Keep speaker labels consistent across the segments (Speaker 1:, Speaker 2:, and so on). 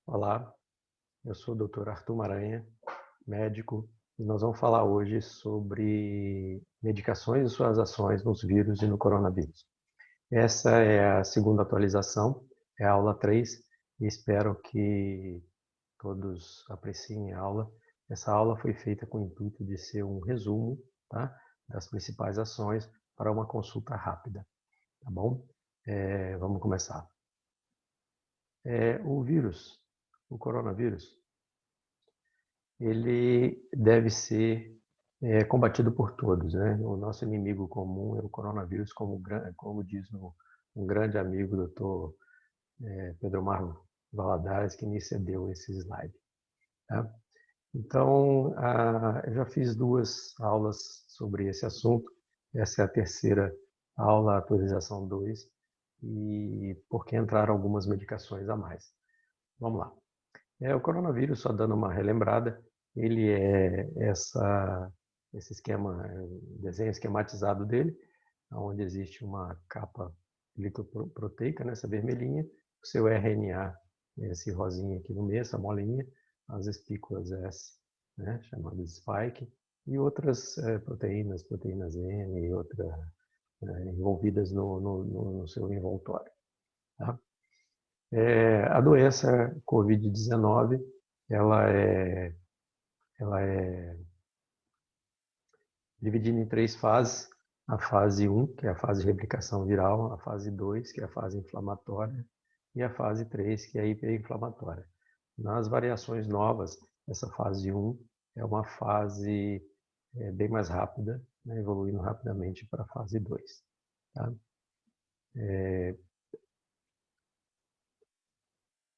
Speaker 1: Olá, eu sou o Dr. Arthur Maranha, médico, e nós vamos falar hoje sobre medicações e suas ações nos vírus e no coronavírus. Essa é a segunda atualização, é a aula 3, e espero que todos apreciem a aula. Essa aula foi feita com o intuito de ser um resumo, tá, das principais ações para uma consulta rápida, tá bom? Vamos começar. O vírus, o coronavírus, ele deve ser combatido por todos, né? O nosso inimigo comum é o coronavírus, como diz um grande amigo, doutor Pedro Marco Valadares, que me cedeu esse slide. Tá? Então, eu já fiz 2 aulas sobre esse assunto. Essa é a terceira aula, atualização 2, e porque entraram algumas medicações a mais. Vamos lá. O coronavírus, só dando uma relembrada, ele é esse esquema, desenho esquematizado dele, onde existe uma capa glicoproteica, né, essa vermelhinha, o seu RNA, esse rosinha aqui no meio, essa molinha, as espículas S, né, chamadas spike, e outras proteínas N e outras envolvidas no seu envoltório. Tá? A doença COVID-19, ela é dividida em 3 fases. A fase 1, que é a fase de replicação viral, a fase 2, que é a fase inflamatória, e a fase 3, que é a hiperinflamatória. Nas variações novas, essa fase 1 é uma fase bem mais rápida, né, evoluindo rapidamente para a fase 2. Tá?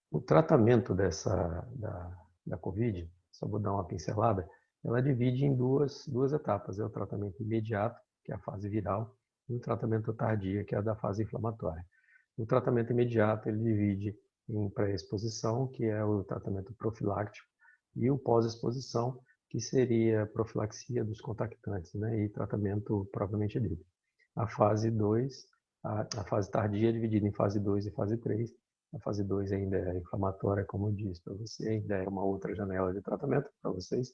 Speaker 1: O tratamento da Covid, só vou dar uma pincelada, ela divide em duas etapas. É o tratamento imediato, que é a fase viral, e o tratamento tardio, que é a da fase inflamatória. O tratamento imediato ele divide em pré-exposição, que é o tratamento profiláctico, e o pós-exposição, que seria a profilaxia dos contactantes, né, e tratamento propriamente dito. A fase 2, a fase tardia é dividida em fase 2 e fase 3. A fase 2 ainda é inflamatória, como eu disse para você, ainda é uma outra janela de tratamento para vocês.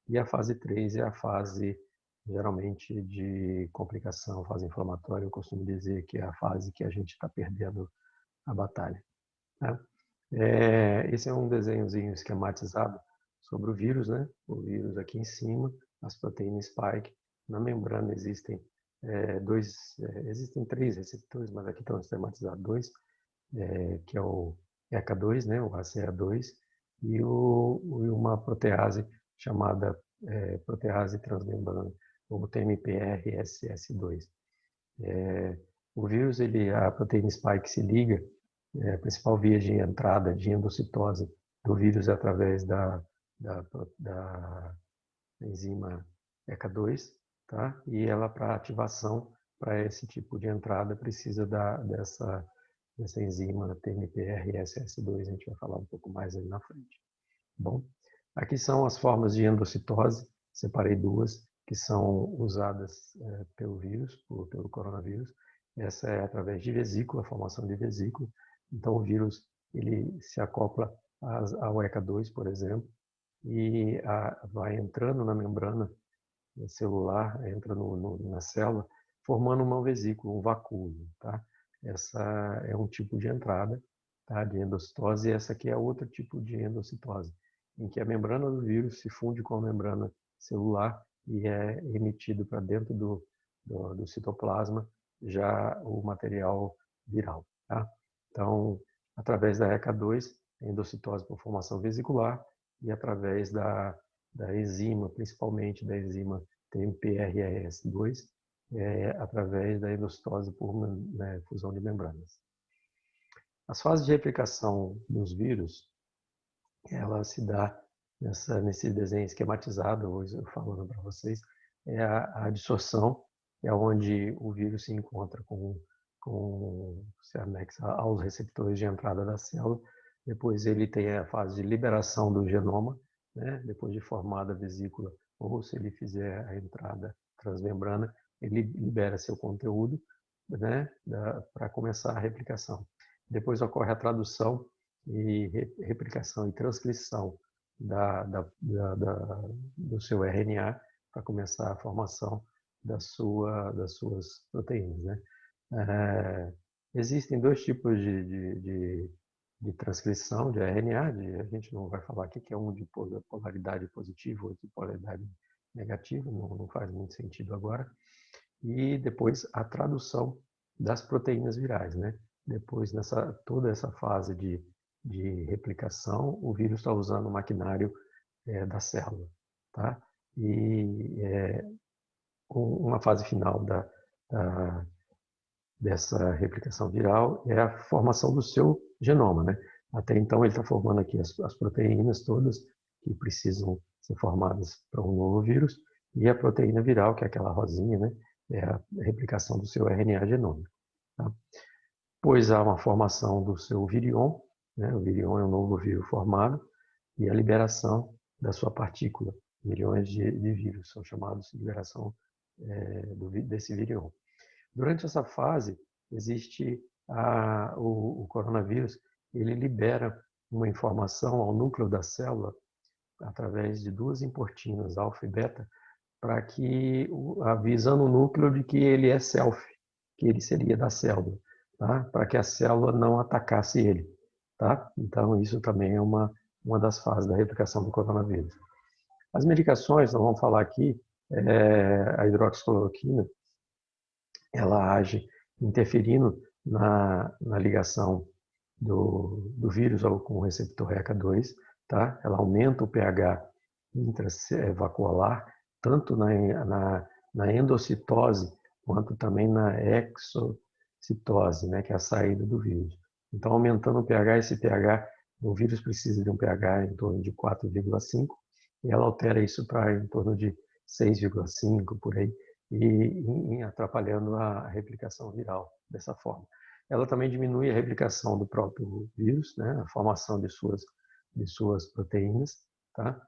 Speaker 1: E a fase 3 é a fase, geralmente, de complicação, fase inflamatória. Eu costumo dizer que é a fase que a gente está perdendo a batalha. Tá? Esse é um desenhozinho esquematizado sobre o vírus, né? O vírus aqui em cima, as proteínas spike. Na membrana existem existem 3 receptores, mas aqui estão esquematizados 2, que é o ECA2, né, o ACA2, e uma protease chamada protease transmembrana, ou TMPRSS2. O vírus, a proteína spike se liga, a principal via de entrada de endocitose do vírus é através da enzima ECA2, tá? E ela, para ativação, para esse tipo de entrada, precisa dessa enzima TMPRSS2, a gente vai falar um pouco mais aí na frente. Bom, aqui são as formas de endocitose, separei 2, que são usadas pelo vírus, pelo coronavírus. Essa é através de vesícula, formação de vesícula. Então, o vírus ele se acopla ao ECA2, por exemplo, e vai entrando na membrana celular, entra na célula, formando uma vesícula, um vacúolo. Tá? Essa é um tipo de entrada, tá, de endocitose, e essa aqui é outro tipo de endocitose, em que a membrana do vírus se funde com a membrana celular e é emitido para dentro do citoplasma já o material viral. Tá? Então, através da ECA2, endocitose por formação vesicular, e através da enzima, principalmente da enzima TMPRSS2, através da endocitose por fusão de membranas. As fases de replicação dos vírus, ela se dá nesse desenho esquematizado, hoje eu falando para vocês, é a adsorção, é onde o vírus se encontra se anexa aos receptores de entrada da célula. Depois ele tem a fase de liberação do genoma, né? Depois de formada a vesícula, ou se ele fizer a entrada transmembrana, ele libera seu conteúdo, né? Para começar a replicação. Depois ocorre a tradução, e replicação e transcrição do seu RNA para começar a formação das suas proteínas, né? Existem dois tipos de transcrição de RNA, a gente não vai falar aqui que é um de polaridade positiva, outro de polaridade negativa, não faz muito sentido agora. E depois a tradução das proteínas virais, né? Depois, toda essa fase de replicação, o vírus está usando o maquinário da célula, tá? E uma fase final dessa replicação viral é a formação do seu genoma, né? Até então ele está formando aqui as proteínas todas que precisam ser formadas para um novo vírus e a proteína viral, que é aquela rosinha, né? É a replicação do seu RNA genômico. Tá? Pois há uma formação do seu virion, né? O virion é um novo vírus formado e a liberação da sua partícula. Viriões de vírus são chamados de liberação desse virion. Durante essa fase, existe o coronavírus, ele libera uma informação ao núcleo da célula através de duas importinas, alfa e beta, para que avisando o núcleo de que ele é self, que ele seria da célula, tá? Para que a célula não atacasse ele, tá? Então isso também é uma das fases da replicação do coronavírus. As medicações, nós vamos falar aqui, a hidroxicloroquina, ela age interferindo na ligação do vírus com o receptor ECA2, tá? Ela aumenta o pH intravacuolar, tanto na endocitose, quanto também na exocitose, né? Que é a saída do vírus. Então, aumentando o pH, o vírus precisa de um pH em torno de 4,5, e ela altera isso para em torno de 6,5, por aí, e atrapalhando a replicação viral dessa forma. Ela também diminui a replicação do próprio vírus, né, a formação de suas proteínas, tá?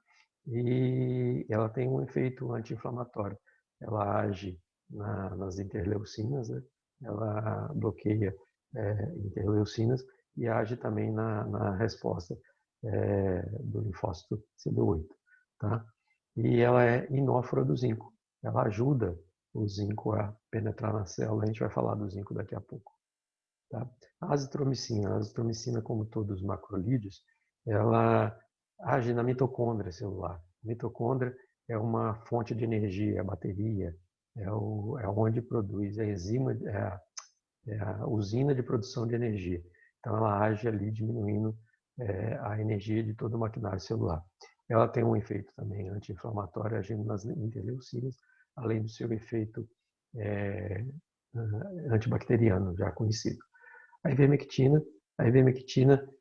Speaker 1: E ela tem um efeito anti-inflamatório. Ela age nas interleucinas, né? Ela bloqueia interleucinas e age também na resposta do linfócito CD8, tá? E ela é inófora do zinco. Ela ajuda o zinco a penetrar na célula. A gente vai falar do zinco daqui a pouco. Tá? A azitromicina, como todos os macrolídeos, ela age na mitocôndria celular. A mitocôndria é uma fonte de energia, a bateria, é onde produz a enzima, é a usina de produção de energia. Então, ela age ali diminuindo a energia de todo o maquinário celular. Ela tem um efeito também anti-inflamatório, agindo nas interleucinas, além do seu efeito antibacteriano, já conhecido. A ivermectina,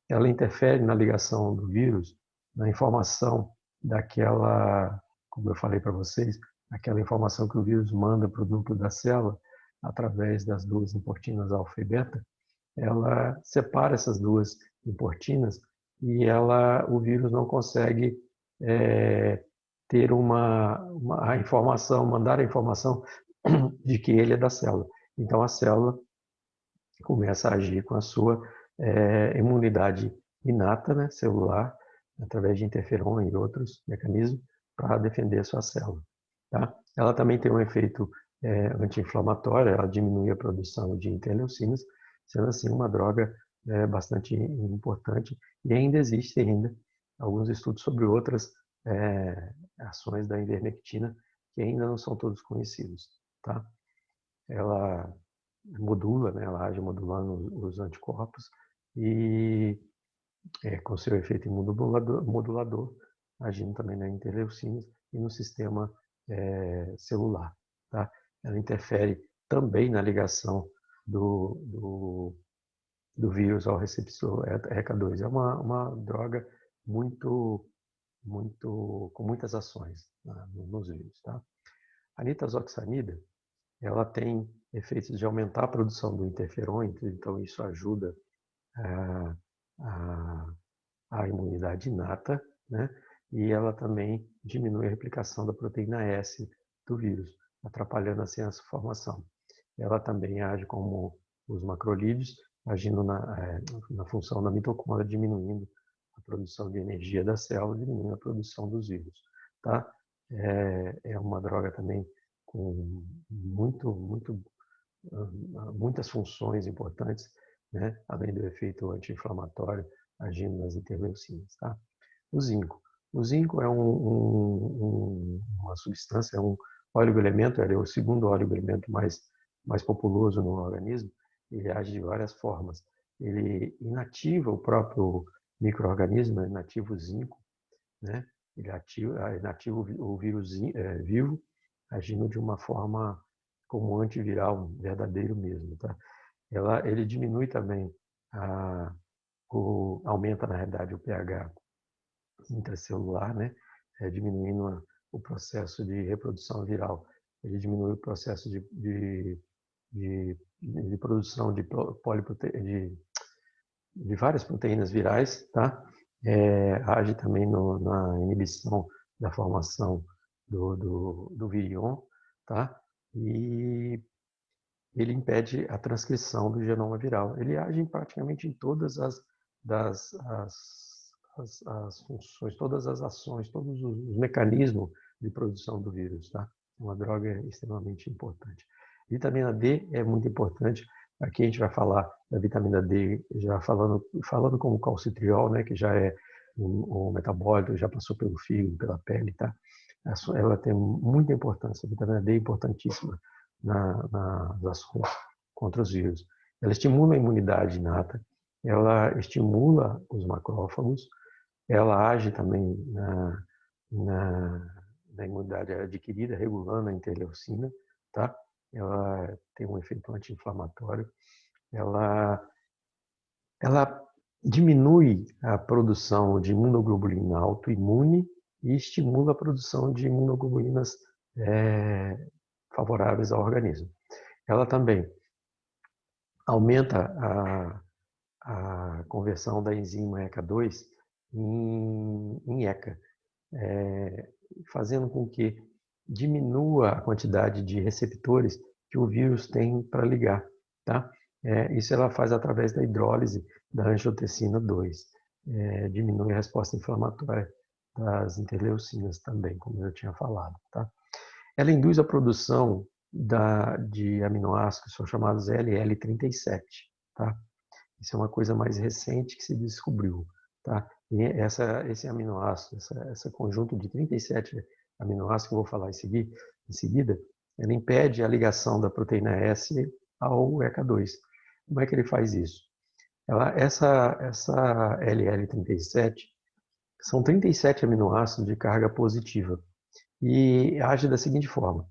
Speaker 1: ela interfere na ligação do vírus, na informação daquela, como eu falei para vocês, aquela informação que o vírus manda para o núcleo da célula, através das duas importinas alfa e beta. Ela separa essas duas importinas e o vírus não consegue ter a informação, mandar a informação de que ele é da célula. Então a célula começa a agir com a sua imunidade inata, né, celular, através de interferon e outros mecanismos, para defender a sua célula. Tá? Ela também tem um efeito anti-inflamatório, ela diminui a produção de interleucinas, sendo assim uma droga bastante importante, e ainda existem alguns estudos sobre outras ações da ivermectina que ainda não são todos conhecidos. Tá? Ela modula, né? Ela age modulando os anticorpos e com seu efeito imunomodulador, agindo também na interleucinas e no sistema celular. Tá? Ela interfere também na ligação do vírus ao receptor ECA2. É uma droga com muitas ações, né, nos vírus. Tá? A nitazoxanida, ela tem efeitos de aumentar a produção do interferon, então isso ajuda a imunidade inata, né? E ela também diminui a replicação da proteína S do vírus, atrapalhando assim a sua formação. Ela também age como os macrolídeos, agindo na função da mitocôndria, diminuindo a produção de energia da célula, diminuindo a produção dos vírus. Tá? É uma droga também com muitas funções importantes, né? Além do efeito anti-inflamatório agindo nas interleucinas. Tá? O zinco. O zinco é uma substância, é um oligoelemento, ele é o segundo oligoelemento mais populoso no organismo. Ele age de várias formas. Ele inativa o próprio micro-organismo, inativa o zinco, né? Ele inativa o vírus vivo, agindo de uma forma como um antiviral verdadeiro mesmo. Tá? Ele diminui também, aumenta na realidade o pH intracelular, né? Diminuindo o processo de reprodução viral. Ele diminui o processo de produção de várias proteínas virais, tá? Age também na inibição da formação do virion, tá? E ele impede a transcrição do genoma viral. Ele age praticamente em todas as funções, todas as ações, todos os mecanismos de produção do vírus, tá? Uma droga extremamente importante. Vitamina D é muito importante. Aqui a gente vai falar da vitamina D, já falando como calcitriol, né, que já é um metabólito, já passou pelo fígado, pela pele, tá? Ela tem muita importância. A vitamina D é importantíssima nas ações contra os vírus. Ela estimula a imunidade inata, ela estimula os macrófagos, ela age também na imunidade adquirida, regulando a interleucina, tá? Ela tem um efeito anti-inflamatório, ela diminui a produção de imunoglobulina autoimune e estimula a produção de imunoglobulinas favoráveis ao organismo. Ela também aumenta a conversão da enzima ECA2 em ECA, fazendo com que diminua a quantidade de receptores que o vírus tem para ligar. Tá? Isso ela faz através da hidrólise da angiotensina 2. Diminui a resposta inflamatória das interleucinas também, como eu tinha falado. Tá? Ela induz a produção de aminoácidos que são chamados LL37. Tá? Isso é uma coisa mais recente que se descobriu. Tá? E esse aminoácido, esse conjunto de 37 aminoácidos que eu vou falar em seguida, ela impede a ligação da proteína S ao ECA2. Como é que ele faz isso? Essa LL37 são 37 aminoácidos de carga positiva e age da seguinte forma.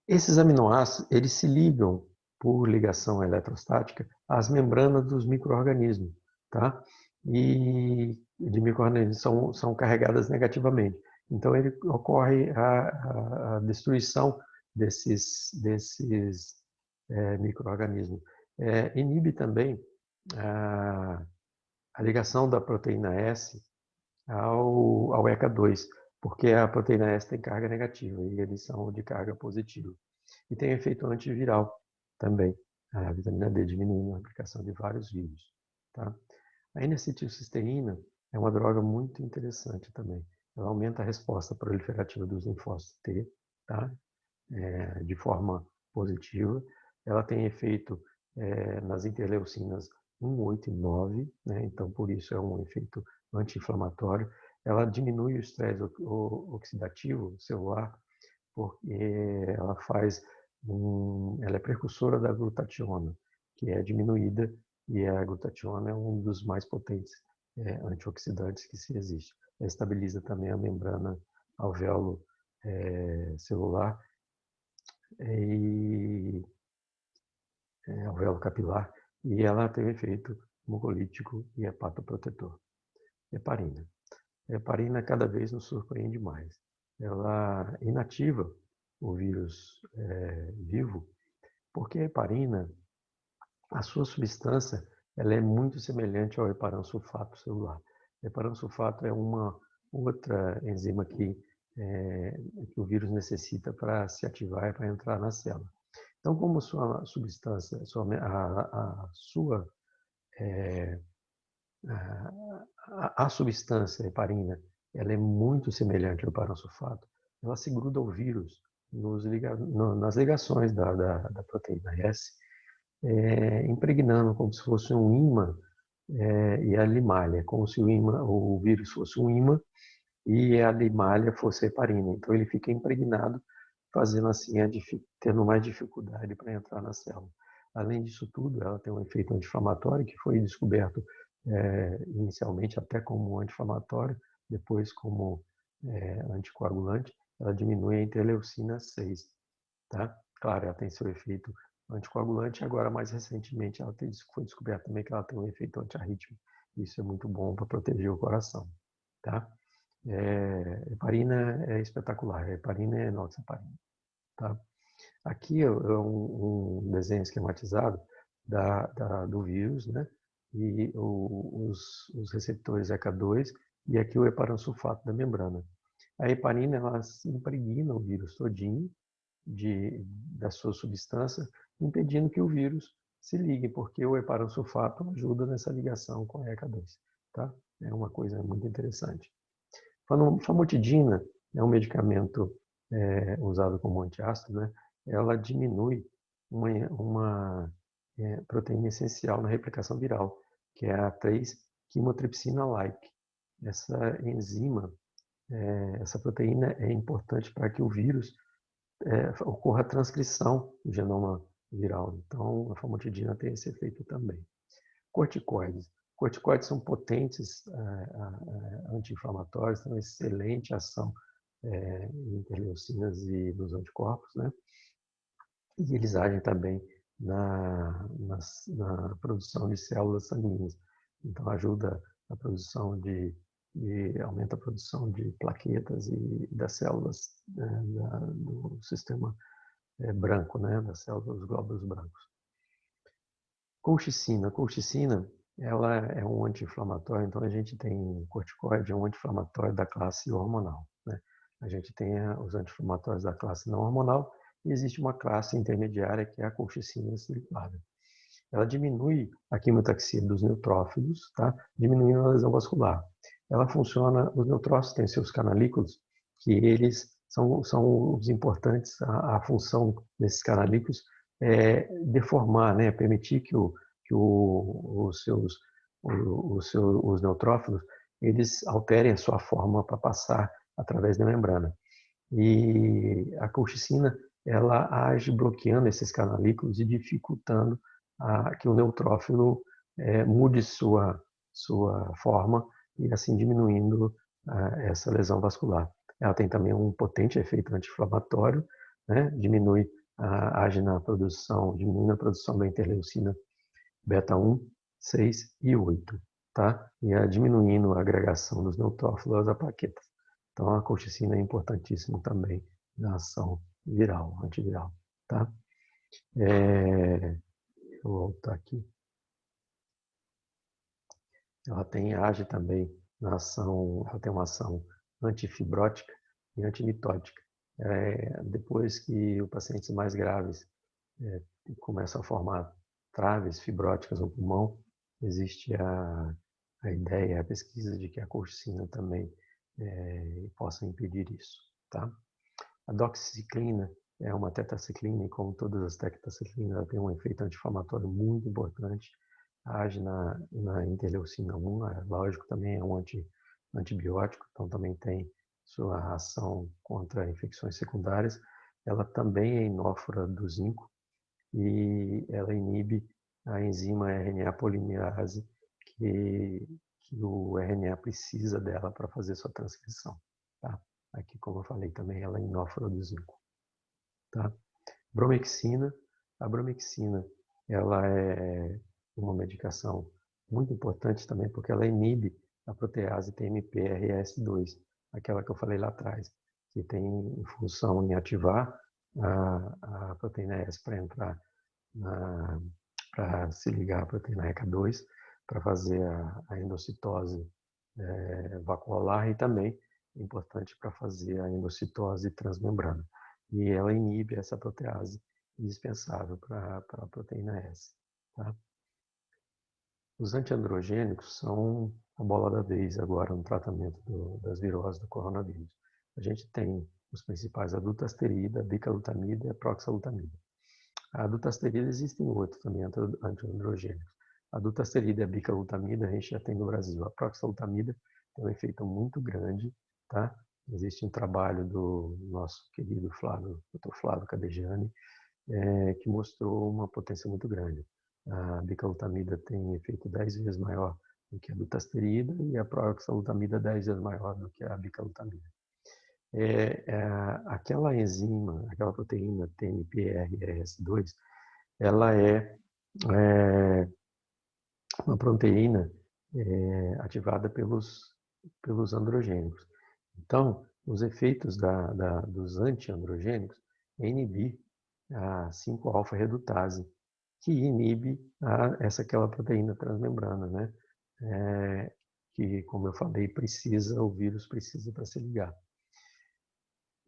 Speaker 1: Esses aminoácidos, eles se ligam por ligação eletrostática às membranas dos micro-organismos, tá? E de micro-organismos são carregadas negativamente. Então, ele ocorre a destruição desses micro-organismos. Inibe também a ligação da proteína S ao ECA2, porque a proteína S tem carga negativa e eles são de carga positiva. E tem efeito antiviral também. A vitamina D diminuindo a aplicação de vários vírus. Tá? A N-acetilcisteína é uma droga muito interessante também. Ela aumenta a resposta proliferativa dos linfócitos T, tá? De forma positiva. Ela tem efeito nas interleucinas 1, 8 e 9, né? Então por isso é um efeito anti-inflamatório. Ela diminui o estresse oxidativo celular, porque ela é precursora da glutationa, que é diminuída, e a glutationa é um dos mais potentes antioxidantes que se existe. Ela estabiliza também a membrana alvéolo celular e alvéolo capilar, e ela tem efeito mucolítico e hepatoprotetor. Heparina. A heparina cada vez nos surpreende mais. Ela inativa o vírus vivo, porque a heparina, a sua substância, ela é muito semelhante ao heparansulfato celular. O heparansulfato é uma outra enzima que o vírus necessita para se ativar e para entrar na célula. Então, como sua substância, a substância heparina, ela é muito semelhante ao heparansulfato, ela se gruda ao vírus nas ligações da proteína S, impregnando como se fosse um ímã, e a limalha, como se o vírus fosse um ímã e a limalha fosse heparina. Então ele fica impregnado, fazendo assim, tendo mais dificuldade para entrar na célula. Além disso tudo, ela tem um efeito anti-inflamatório que foi descoberto inicialmente até como anti-inflamatório, depois como anticoagulante. Ela diminui a interleucina 6, tá? Claro, ela tem seu efeito anticoagulante, agora mais recentemente foi descoberto também que ela tem um efeito antiarrítmico. Isso é muito bom para proteger o coração, tá? Heparina é espetacular, heparina é enoxaparina, tá? Aqui é um desenho esquematizado do vírus, né? E os receptores ECA2 e aqui o heparansulfato da membrana. A heparina, ela se impregna o vírus todinho da sua substância, impedindo que o vírus se ligue, porque o heparansulfato ajuda nessa ligação com a ECA2, tá? É uma coisa muito interessante. Famotidina é um medicamento usado como antiácido, né? Ela diminui uma proteína essencial na replicação viral, que é a 3-quimotripsina-like. Essa enzima, essa proteína é importante para que o vírus ocorra a transcrição do genoma viral. Então, a famotidina tem esse efeito também. Corticoides. Corticoides são potentes anti-inflamatórios, têm uma excelente ação em interleucinas e nos anticorpos, né? E eles agem também na produção de células sanguíneas. Então, ajuda a produção aumenta a produção de plaquetas e das células do sistema branco, né? Das células dos glóbulos brancos. Colchicina. Colchicina, ela é um anti-inflamatório, então a gente tem corticoide, é um anti-inflamatório da classe hormonal, né? A gente tem os anti-inflamatórios da classe não hormonal e existe uma classe intermediária que é a colchicina siliquada. Ela diminui a quimiotaxia dos neutrófilos, tá? Diminuindo a lesão vascular. Ela funciona, os neutrófilos têm seus canalículos, que eles são os importantes, a função desses canalículos é deformar, né? Permitir que os neutrófilos eles alterem a sua forma para passar através da membrana. E a colchicina ela age bloqueando esses canalículos e dificultando que o neutrófilo mude sua forma e assim diminuindo essa lesão vascular. Ela tem também um potente efeito anti-inflamatório, né? Age na produção, diminui a produção da interleucina beta 1, 6 e 8, tá? E diminuindo a agregação dos neutrófilos às plaquetas. Então, a colchicina é importantíssima também na ação viral, antiviral, tá? Vou voltar aqui. Age também na ação, ela tem uma ação antifibrótica e antimitótica. Depois que os pacientes mais graves começam a formar traves fibróticas no pulmão, existe a ideia, a pesquisa de que a colchicina também possa impedir isso, tá? A doxiciclina é uma tetraciclina e, como todas as tetraciclinas, ela tem um efeito anti-inflamatório muito importante, age na interleucina 1, lógico, também é um antibiótico, então também tem sua ação contra infecções secundárias. Ela também é inófora do zinco e ela inibe a enzima RNA polimerase que o RNA precisa dela para fazer sua transcrição, tá? Aqui, como eu falei, também ela é inófora do zinco, tá? Bromexina. A bromexina, ela é uma medicação muito importante também porque ela inibe a protease TMPRS2, aquela que eu falei lá atrás, que tem função em ativar a proteína S para entrar para se ligar à proteína ECA2, para fazer a endocitose vacuolar e também é importante para fazer a endocitose transmembrana. E ela inibe essa protease indispensável para a proteína S. Tá? Os antiandrogênicos são a bola da vez agora no tratamento das viroses do coronavírus. A gente tem os principais, a dutasterida, a bicalutamida e a proxalutamida. A dutasterida existem outros também antiandrogênicos. A dutasterida e a bicalutamida a gente já tem no Brasil. A proxalutamida tem um efeito muito grande, tá? Existe um trabalho do nosso querido Dr. Flávio Cadejani, que mostrou uma potência muito grande. A bicalutamida tem efeito 10 vezes maior do que a dutasterida e a proxalutamida 10 vezes maior do que a bicalutamida. Aquela enzima, aquela proteína TMPRS2, ela é uma proteína ativada pelos androgênicos. Então, os efeitos dos antiandrogênicos é inibir a 5-alfa-redutase, que inibe aquela proteína transmembrana, né? Que, como eu falei, o vírus precisa para se ligar.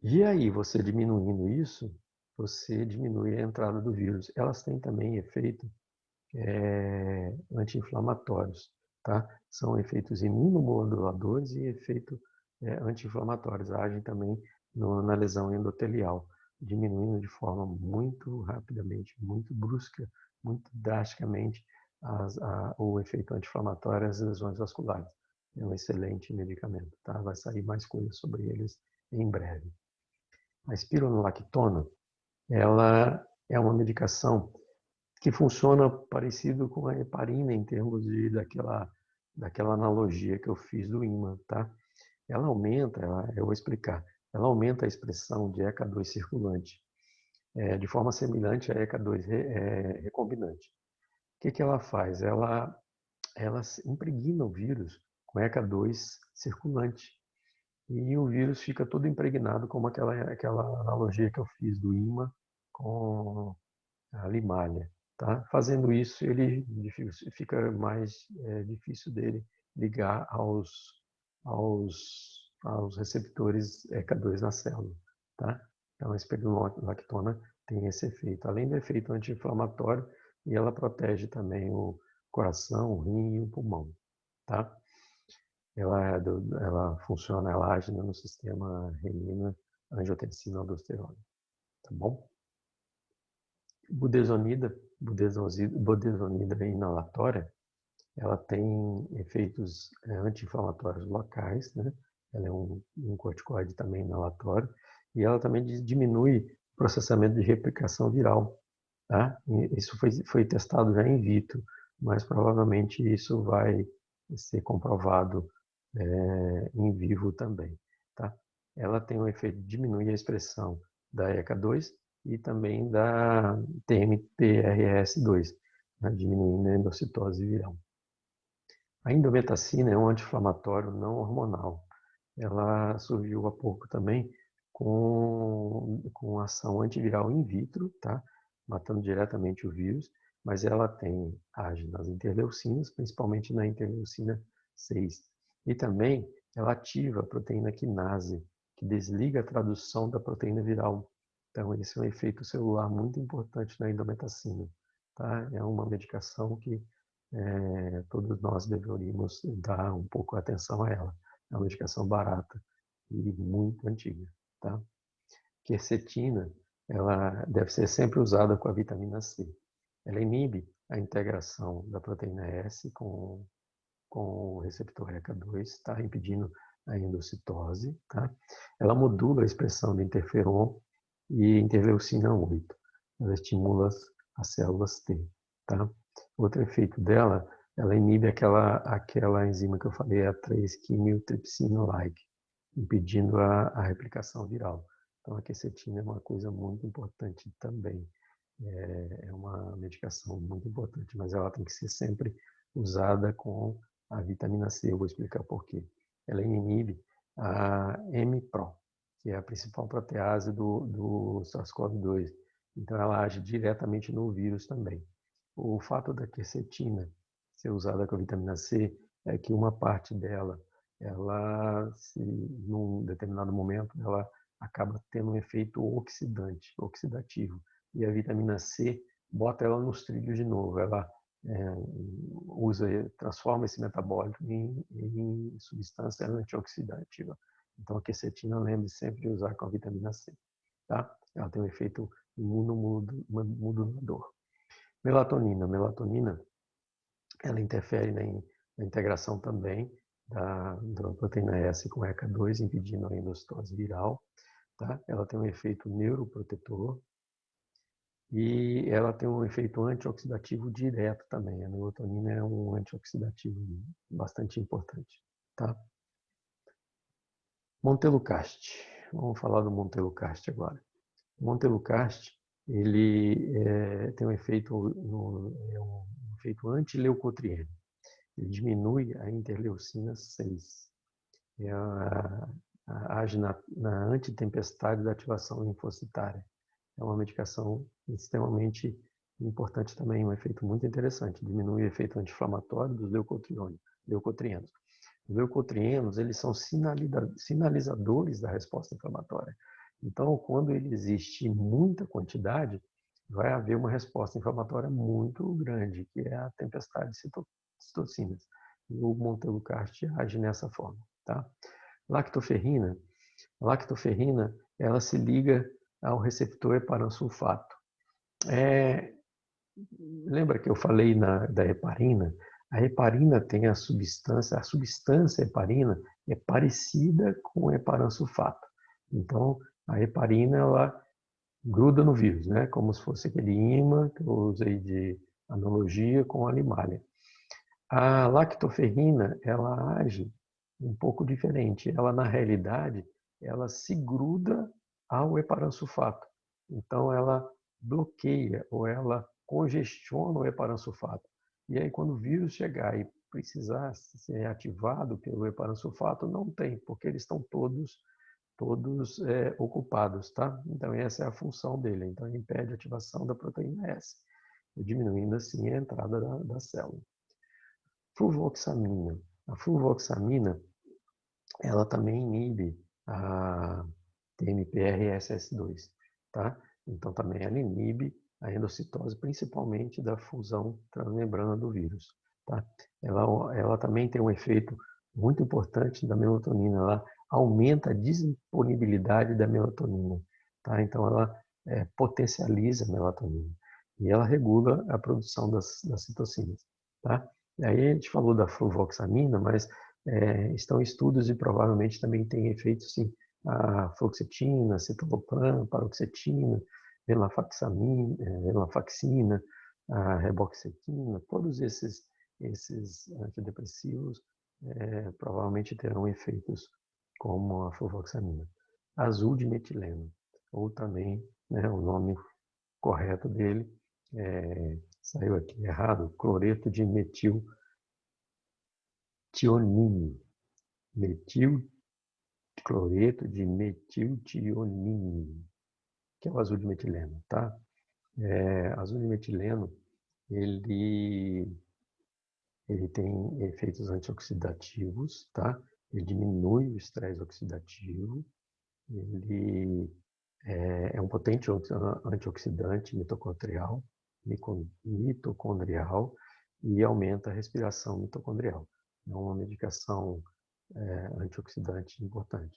Speaker 1: E aí, você diminuindo isso, você diminui a entrada do vírus. Elas têm também efeito anti-inflamatórios, tá? São efeitos imunomoduladores e efeito anti-inflamatórios. Agem também na lesão endotelial, diminuindo de forma muito rapidamente, muito brusca, muito drasticamente o efeito anti-inflamatório e as lesões vasculares. É um excelente medicamento, tá? Vai sair mais coisas sobre eles em breve. A espironolactona, ela é uma medicação que funciona parecido com a heparina em termos daquela analogia que eu fiz do ímã, tá? Ela aumenta, eu vou explicar, ela aumenta a expressão de ECA2 circulante, de forma semelhante à ECA2 recombinante. O que ela faz? Ela impregna o vírus com ECA2 circulante. E o vírus fica todo impregnado, como aquela analogia que eu fiz do ímã com a limalha. Tá? Fazendo isso, ele fica mais difícil dele ligar aos receptores ECA2 na célula. Tá? Então, a espironolactona tem esse efeito. Além do efeito anti-inflamatório, e ela protege também o coração, o rim e o pulmão. Tá? Ela funciona, ela age no sistema renina, angiotensina, aldosterona. Tá bom? Budesonida inalatória, ela tem efeitos anti-inflamatórios locais, né? Ela é um corticoide também inalatório, e ela também diminui o processamento de replicação viral. Tá? Isso foi testado já in vitro, mas provavelmente isso vai ser comprovado em vivo também. Tá? Ela tem o efeito de diminuir a expressão da ECA2 e também da TMPRS2, né? Diminuindo a endocitose viral. A indometacina é um anti-inflamatório não hormonal. Ela surgiu há pouco também com ação antiviral in vitro, tá? Matando diretamente o vírus, mas ela age nas interleucinas, principalmente na interleucina 6. E também ela ativa a proteína quinase, que desliga a tradução da proteína viral. Então, esse é um efeito celular muito importante na indometacina. Tá? É uma medicação que todos nós deveríamos dar um pouco de atenção a ela. É uma medicação barata e muito antiga. Tá? Quercetina, ela deve ser sempre usada com a vitamina C. Ela inibe a integração da proteína S com o receptor ECA2, tá? Impedindo a endocitose. Tá? Ela modula a expressão de interferon e interleucina 8. Ela estimula as células T. Tá? Outro efeito dela, ela inibe aquela enzima que eu falei, a 3-quimiotripsina-like, impedindo a replicação viral. Então, a quercetina é uma coisa muito importante também. É uma medicação muito importante, mas ela tem que ser sempre usada com a vitamina C. Eu vou explicar por quê. Ela inibe a MPRO, que é a principal protease do SARS-CoV-2. Então, ela age diretamente no vírus também. O fato da quercetina ser usada com a vitamina C é que uma parte dela, num determinado momento, ela acaba tendo um efeito oxidativo. e a vitamina C bota ela nos trilhos de novo. Ela transforma esse metabólito em substância antioxidativa. Então, a quercetina, lembre sempre de usar com a vitamina C. Tá? Ela tem um efeito imunomodulador. Melatonina. Melatonina, ela interfere na integração também da proteína S com ECA2, impedindo a endocitose viral. Tá? Ela tem um efeito neuroprotetor e ela tem um efeito antioxidativo direto também. A melatonina é um antioxidativo bastante importante. Tá? Montelukast. Vamos falar do Montelukast agora. O Montelukast, ele tem um efeito antileucotrieno. Ele diminui a interleucina 6. Age na antitempestade da ativação linfocitária. É uma medicação extremamente importante também, um efeito muito interessante. Diminui o efeito anti-inflamatório dos leucotrienos. Os leucotrienos, eles são sinalizadores da resposta inflamatória. Então, quando ele existe muita quantidade, vai haver uma resposta inflamatória muito grande, que é a tempestade de citocinas. E o Montelukast age nessa forma. Tá? Lactoferrina. A lactoferrina, ela se liga ao receptor heparansulfato. Lembra que eu falei da heparina? A heparina tem a substância heparina é parecida com o heparansulfato. Então, a heparina, ela gruda no vírus, né? Como se fosse aquele ímã que eu usei de analogia com a limalha. A lactoferrina, ela age um pouco diferente. Ela, na realidade, ela se gruda ao heparansulfato. Então, ela bloqueia ou ela congestiona o heparansulfato. E aí, quando o vírus chegar e precisar ser ativado pelo heparansulfato, não tem, porque eles estão todos ocupados, tá? Então, essa é a função dele. Então, ele impede a ativação da proteína S, diminuindo assim a entrada da célula. Fluvoxamina. A fluvoxamina, ela também inibe a TMPRSS2, tá? Então, também ela inibe a endocitose, principalmente da fusão transmembrana do vírus, tá? Ela também tem um efeito muito importante da melatonina, ela aumenta a disponibilidade da melatonina, tá? Então, ela potencializa a melatonina e ela regula a produção das citocinas, tá? E aí a gente falou da fluvoxamina, mas estão estudos e provavelmente também tem efeito, sim, a fluoxetina, citalopram, paroxetina, venlafaxina, a reboxetina, todos esses antidepressivos provavelmente terão efeitos como a fluvoxamina. Azul de metileno, ou também, né, o nome correto dele, saiu aqui errado, cloreto de metiltionine, metilcloreto de metiltionine, que é o azul de metileno, tá? Azul de metileno, ele tem efeitos antioxidativos, tá? Ele diminui o estresse oxidativo, ele é um potente antioxidante mitocondrial e aumenta a respiração mitocondrial. É uma medicação antioxidante importante.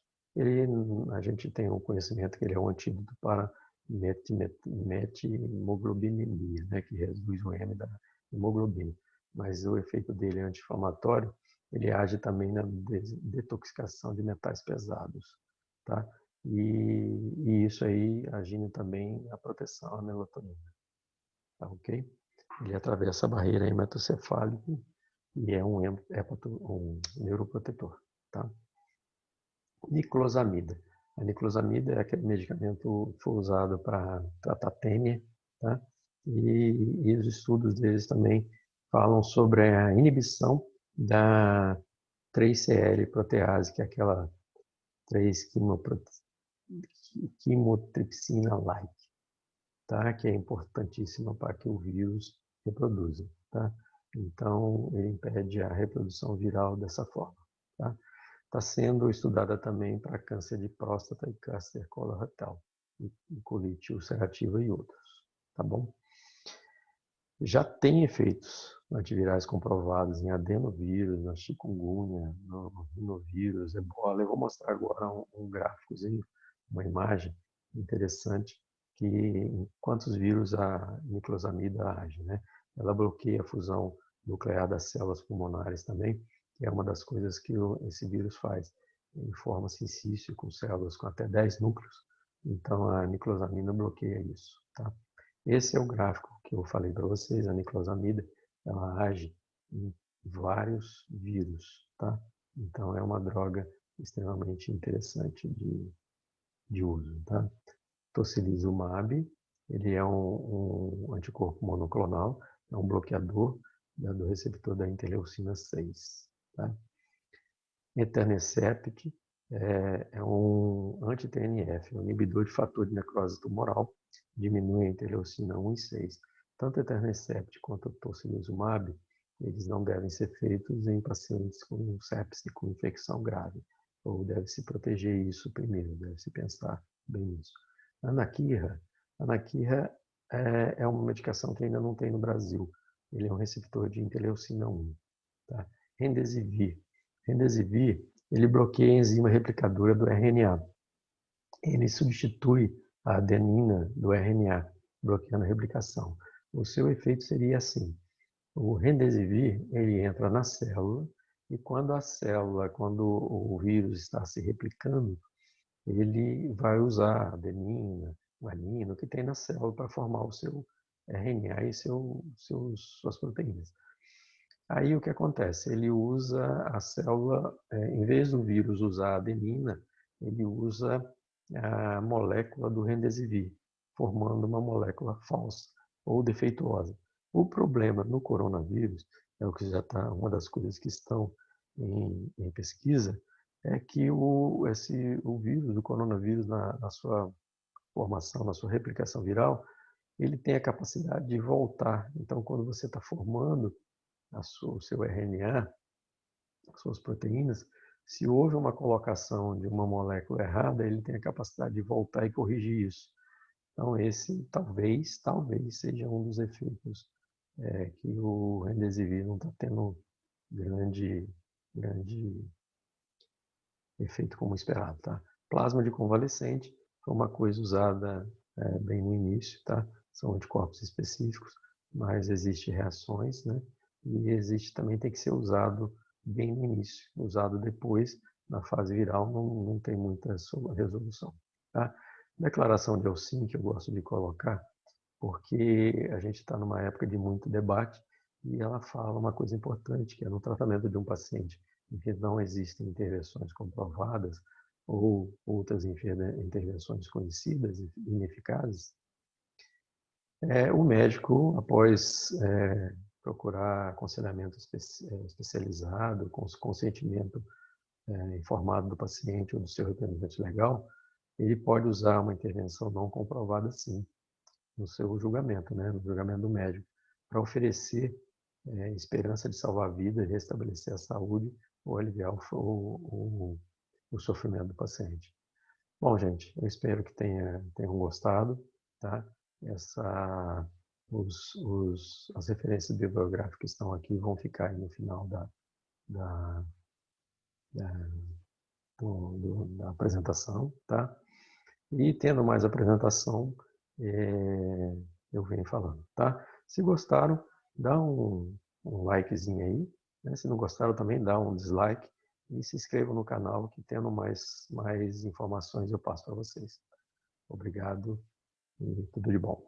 Speaker 1: A gente tem um conhecimento que ele é um antídoto para metimoglobinemia, né, que reduz o M da hemoglobina. Mas o efeito dele é anti-inflamatório, ele age também na detoxicação de metais pesados, tá? E isso aí agindo também a proteção à melatonina, tá ok? Ele atravessa a barreira hematocefálica e é um neuroprotetor, tá? Niclosamida. A niclosamida é aquele medicamento que foi usado para tratar tênia, tá? E os estudos deles também falam sobre a inibição da 3-CL protease, que é aquela 3-quimotripsina-like, tá? Que é importantíssima para que o vírus reproduza, tá? Então, ele impede a reprodução viral dessa forma, tá? Está sendo estudada também para câncer de próstata e câncer coloretal, e colite ulcerativa e outros. tá bom? Já tem efeitos antivirais comprovados em adenovírus, na chikungunya, no rinovírus, ebola. Eu vou mostrar agora um gráficozinho, uma imagem interessante que em quantos vírus a niclosamida age, né? Ela bloqueia a fusão nuclear das células pulmonares também, que é uma das coisas que esse vírus faz. Ele forma silício com células com até 10 núcleos, então a niclosamina bloqueia isso, tá? Esse é o gráfico que eu falei para vocês, a niclosamida, ela age em vários vírus, tá? Então é uma droga extremamente interessante de uso, tá? Tocilizumab, ele é um anticorpo monoclonal, é um bloqueador do receptor da interleucina 6, tá? Etanercept é um anti-TNF, um inibidor de fator de necrose tumoral, diminui a interleucina 1 e 6. Tanto etanercept quanto o tocilizumab, eles não devem ser feitos em pacientes com sepse, com infecção grave, ou deve se proteger isso primeiro, deve se pensar bem nisso. Anakinra é uma medicação que ainda não tem no Brasil. Ele é um receptor de interleucina 1. Tá? Remdesivir, ele bloqueia a enzima replicadora do RNA. Ele substitui a adenina do RNA, bloqueando a replicação. O seu efeito seria assim: o remdesivir, ele entra na célula e quando o vírus está se replicando, ele vai usar a adenina, guanina, o que tem na célula para formar o seu RNA e suas proteínas. Aí o que acontece? Ele usa a célula, em vez do vírus usar a adenina, ele usa a molécula do remdesivir, formando uma molécula falsa ou defeituosa. O problema no coronavírus, é o que já está, uma das coisas que estão em pesquisa, é que o vírus do coronavírus, na sua formação, na sua replicação viral, ele tem a capacidade de voltar. Então, quando você está formando o seu RNA, as suas proteínas, se houve uma colocação de uma molécula errada, ele tem a capacidade de voltar e corrigir isso. Então, esse talvez seja um dos efeitos que o remdesivir não está tendo grande efeito como esperado, tá? Plasma de convalescente foi uma coisa usada bem no início, tá? São anticorpos específicos, mas existem reações, né? E existe também, tem que ser usado bem no início. Usado depois, na fase viral, não tem muita resolução, tá? Declaração de Helsinki, que eu gosto de colocar, porque a gente está numa época de muito debate e ela fala uma coisa importante, que é no tratamento de um paciente em que não existem intervenções comprovadas ou outras intervenções conhecidas e ineficazes, o médico, após procurar aconselhamento especializado, com o consentimento informado do paciente ou do seu representante legal, ele pode usar uma intervenção não comprovada, sim, no seu julgamento, né, no julgamento do médico, para oferecer esperança de salvar a vida, restabelecer a saúde ou aliviar o sofrimento do paciente. Bom, gente, eu espero que tenham gostado, tá? As referências bibliográficas estão aqui, vão ficar aí no final da apresentação, tá? E tendo mais apresentação, eu venho falando, tá? Se gostaram, dá um likezinho aí, né? Se não gostaram também, dá um dislike e se inscrevam no canal que tendo mais informações eu passo para vocês. Obrigado e tudo de bom.